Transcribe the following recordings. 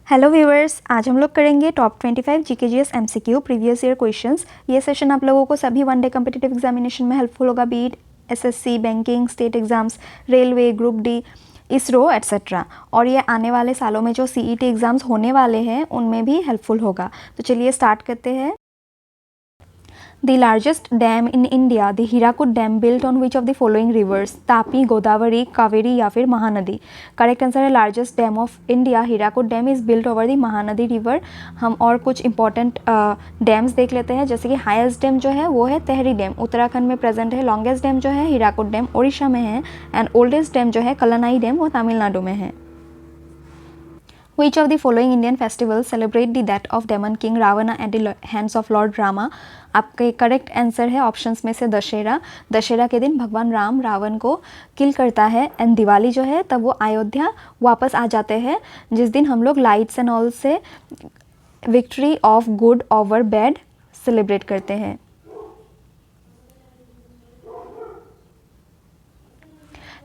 Hello viewers, आज हम लोग करेंगे top 25 GK GS MCQ previous year questions. ये सेशन आप लोगों को सभी वनडे कम्पिटिटिव एग्जामिनेशन में हेल्पफुल होगा, be it SSC, banking, state exams, railway, group D, ISRO etcetera. और ये आने वाले सालों में जो सीईटी एग्जाम्स होने वाले हैं उनमें भी हेल्पफुल होगा। तो चलिए स्टार्ट करते हैं। The largest dam in India, the Hirakud Dam, built on which of the following rivers? Tapi, Godavari, Kaveri या फिर महानदी। करेक्ट आंसर है largest dam of India Hirakud dam is built over the Mahanadi river. हम और कुछ इंपॉर्टेंट डैम्स देख लेते हैं, जैसे कि हाईएस्ट डैम जो है वो है तेहरी डैम, उत्तराखंड में प्रेजेंट है। लॉन्गेस्ट डैम जो है हीराकुद डैम ओडिशा में है। एंड ओल्डेस्ट डैम जो है कलनाई डैम वो तमिलनाडु में है। Which of the following Indian festivals celebrate the death of Demon King Ravana at the hands of Lord Rama? आपके करेक्ट आंसर है ऑप्शंस में से दशहरा। दशहरा के दिन भगवान राम रावण को किल करता है। एंड दिवाली जो है तब वो अयोध्या वापस आ जाते हैं, जिस दिन हम लोग लाइट्स एंड ऑल से victory of good over bad celebrate करते हैं।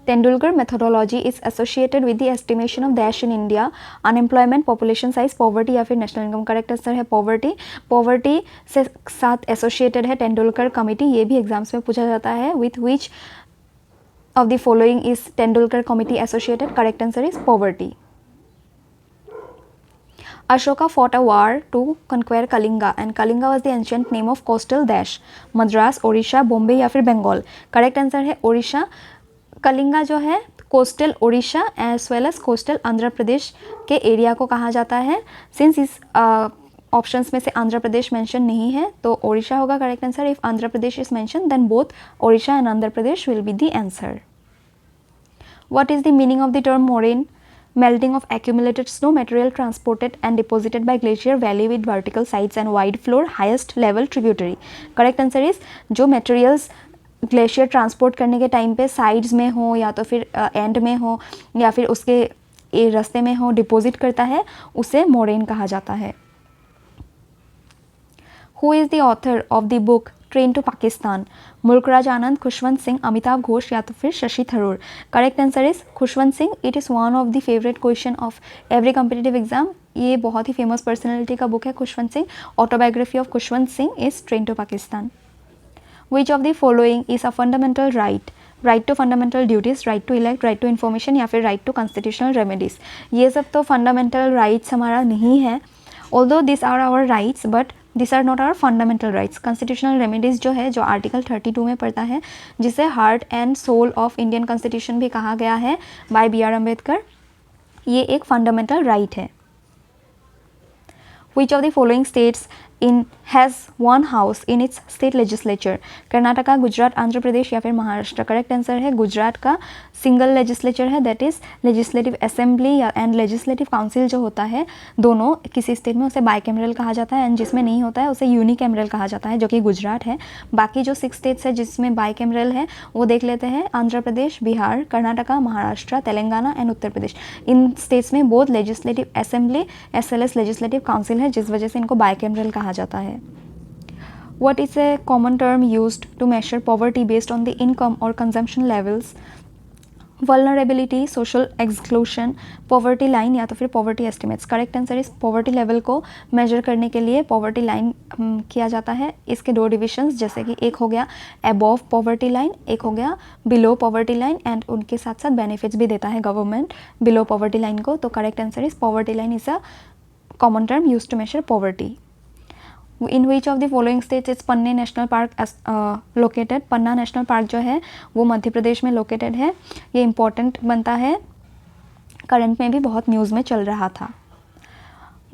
Tendulkar methodology is associated with the estimation of dash in India, unemployment, population size, poverty या फिर national income। करेक्ट आंसर है poverty। poverty से साथ associated है Tendulkar committee, ये भी एग्जाम्स में पूछा जाता है। with which of the following is Tendulkar committee associated? Correct answer is poverty। Ashoka fought a war to conquer Kalinga and Kalinga was the ancient name of coastal dash, Madras, Odisha, Bombay या फिर Bengal. Correct answer है ओडिशा। कलिंगा जो है coastal Odisha as well as coastal Andhra Pradesh के area को कहा जाता है। सिंस इस ऑप्शंस में से आंध्र प्रदेश मेंशन नहीं है तो ओडिशा होगा correct answer. If Andhra Pradesh is mention then both Odisha and Andhra Pradesh will be the answer. What is the meaning of the term moraine? Melting of accumulated snow material transported and deposited by glacier valley with vertical sides and wide floor, highest level tributary। Correct answer is जो materials glacier transport करने के time पे sides में हो या तो फिर and में हो या फिर उसके रास्ते में हो डिपॉजिट करता है, उसे मोरेन कहा जाता है। Who is the author of the book train to Pakistan? Mulk Raj Anand, Khushwant Singh, Amitabh Ghosh या तो फिर Shashi Tharoor. Correct answer is Khushwant Singh. It is one of the favourite question of every competitive exam. ये बहुत ही फेमस पर्सनैलिटी का बुक है Khushwant Singh. Autobiography of Khushwant Singh is train to Pakistan. Which of the following is a fundamental right? Right to fundamental duties, right to elect, right to information या फिर right to constitutional remedies. ये सब तो फंडामेंटल राइट्स हमारा नहीं है, although this are our rights but this are not our fundamental rights. Constitutional remedies जो है, जो आर्टिकल 32 में पड़ता है, जिसे heart and soul of Indian constitution भी कहा गया है बाय बी आर अम्बेडकर, ये एक फंडामेंटल राइट है। Which of the following states has one house in its state legislature? Karnataka, Gujarat, Andhra Pradesh या फिर महाराष्ट्र। करेक्ट आंसर है गुजरात का सिंगल लेजिस्लेचर है, दैट इज लेजिस्लेटिव असेंबली या एंड लेजिस्लेटिव काउंसिल जो होता है, दोनों किसी स्टेट में उसे बाइकैमरल कहा जाता है एंड जिसमें नहीं होता है उसे यूनिकैमरल कहा जाता है, जो कि गुजरात है। बाकी जो 6 स्टेट्स है जिसमें बाइकैमरल है वो देख लेते हैं, आंध्र प्रदेश, बिहार, कर्नाटका, महाराष्ट्र, तेलंगाना एंड उत्तर प्रदेश। इन स्टेट्स में both legislative assembly as well as legislative council है, जिस वजह से इनको बाइकैमरल कहा जाता है। What is a common term used to measure poverty based on the income or consumption levels? Vulnerability, social exclusion, poverty line या तो फिर poverty estimates। करेक्ट आंसर इस poverty level को measure करने के लिए poverty line किया जाता है। इसके 2 डिविजन्स, जैसे कि एक हो गया above poverty line, एक हो गया below poverty line, एंड उनके साथ साथ benefits भी देता है गवर्नमेंट below poverty line को। तो करेक्ट आंसर इस poverty line is a common term used to measure poverty। In which of the following states is पन्ने नेशनल पार्क लोकेटेड? पन्ना नेशनल पार्क जो है वो मध्य प्रदेश में लोकेटेड है। ये इम्पॉर्टेंट बनता है, करंट में भी बहुत न्यूज़ में चल रहा था।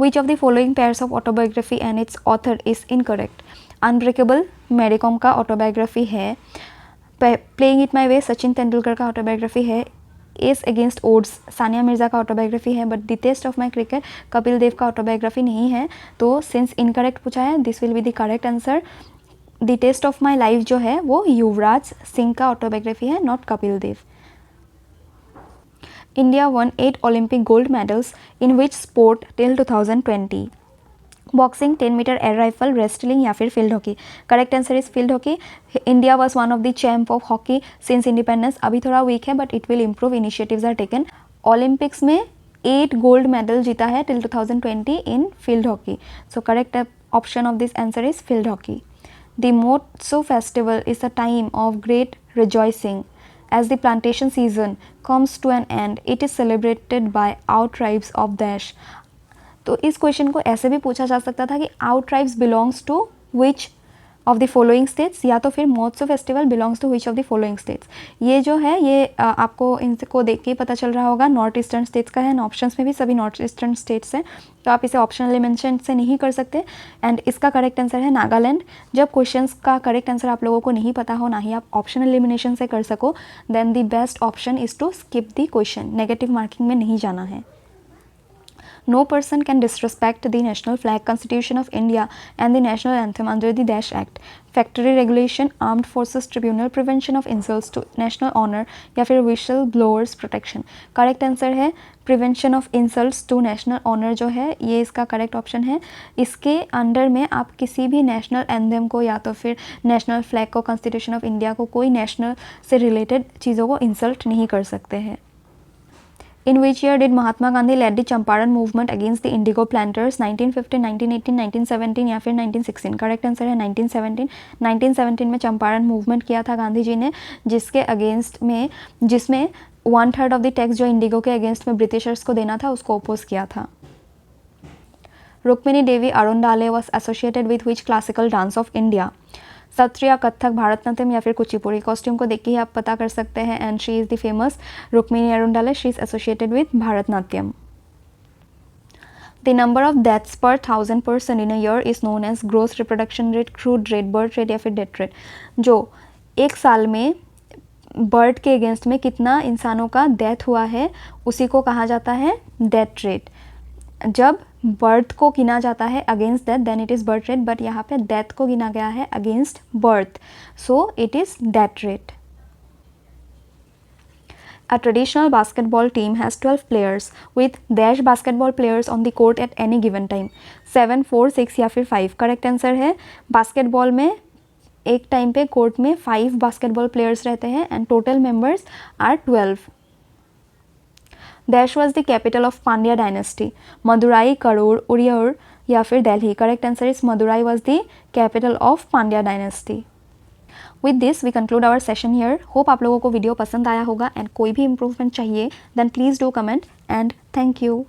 Which of the following pairs of autobiography and its author is incorrect? Unbreakable Mary Kom का ऑटोबायोग्राफी है, playing it my way Sachin Tendulkar का ऑटोबायोग्राफी है, ace against odds Sania Mirza का ऑटोबायोग्राफी है, but the test of my cricket Kapil Dev का ऑटोबायोग्राफी नहीं है। तो सिंस इनकरेक्ट पूछा है, this will be the correct answer. The test of my life जो है वो युवराज सिंह का ऑटोबायोग्राफी है, not Kapil Dev. India won 8 Olympic gold medals in which sport till 2020? Boxing, 10 metre air rifle, wrestling या फिर field hockey. Correct answer is field hockey. India was one of the champ of hockey since independence. अभी थोड़ा weak है but it will improve, initiatives are taken. Olympics में 8 gold medal जीता है till 2020 in field hockey. So correct option of this answer is field hockey. The Motsu festival is a time of great rejoicing. As the plantation season comes to an end, it is celebrated by our tribes of Dash. तो इस question को ऐसे भी पूछा जा सकता था कि our tribes belongs to which of the following states, या तो फिर Moatsu festival belongs to which of the following states. ये जो है ये आपको इनको देख के पता चल रहा होगा नॉर्थ ईस्टर्न स्टेट्स का है. एंड ऑप्शंस में भी सभी नॉर्थ ईस्टर्न स्टेट्स हैं, तो आप इसे ऑप्शनल मेंशन से नहीं कर सकते. एंड इसका करेक्ट आंसर है नागालैंड. जब क्वेश्चंस का करेक्ट आंसर आप लोगों को नहीं पता हो, ना ही आप ऑप्शनल एलिमिनेशन से कर सको, then the best option is to skip the question. Negative marking में नहीं जाना है. No person can disrespect the national flag, Constitution of India and the national anthem under the Dash Act. Factory regulation, armed forces tribunal, prevention of insults to national honor या फिर whistle blowers protection. Correct answer है prevention of insults to national honour जो है ये इसका correct option है. इसके under में आप किसी भी नेशनल एंथम को या तो फिर नेशनल फ्लैग को, कॉन्स्टिट्यूशन ऑफ इंडिया को, कोई नेशनल से रिलेटेड चीज़ों को इंसल्ट नहीं कर सकते हैं. In which year did Mahatma Gandhi led the Champaran movement against the indigo planters? 1915, 1918, 1917 या फिर 1916. करेक्ट आंसर है 1917. 1917 में चंपारण मूवमेंट किया था गांधी जी ने, जिसके अगेंस्ट में जिसमें 1/3 ऑफ द टैक्स जो इंडिगो के अगेंस्ट में ब्रिटिशर्स को देना था उसको अपोज किया था. Rukmini Devi Arundale was associated with which classical dance of India? Sattriya, Kathak, Bharatanatyam या फिर कुचिपुड़ी. कॉस्ट्यूम को देख के ही आप पता कर सकते हैं. And she is the famous Rukmini Arundale. She is associated with Bharatanatyam. The number of deaths per 1000 person in a year is known as gross reproduction rate, crude rate, birth rate या फिर डेथ रेट. जो एक साल में birth के against में कितना इंसानों का डेथ हुआ है उसी को कहा जाता है डेथ रेट. जब बर्थ को गिना जाता है against death then it is birth rate, but यहाँ पे डेथ को गिना गया है against birth, so it is death rate. A traditional basketball team has 12 players with dash basketball players on the court at any given time. 7, 4, 6 या फिर 5. Correct answer है basketball में एक टाइम पे कोर्ट में 5 बास्केटबॉल प्लेयर्स रहते हैं and total members are 12. Dash was the capital of Pandya dynasty. Madurai, Karur, Uriur या फिर Delhi. Correct answer is Madurai was the capital of Pandya dynasty. With this we conclude our session here. Hope आप लोगों को video पसंद आया होगा and कोई भी इम्प्रूवमेंट चाहिए then please do comment and thank you.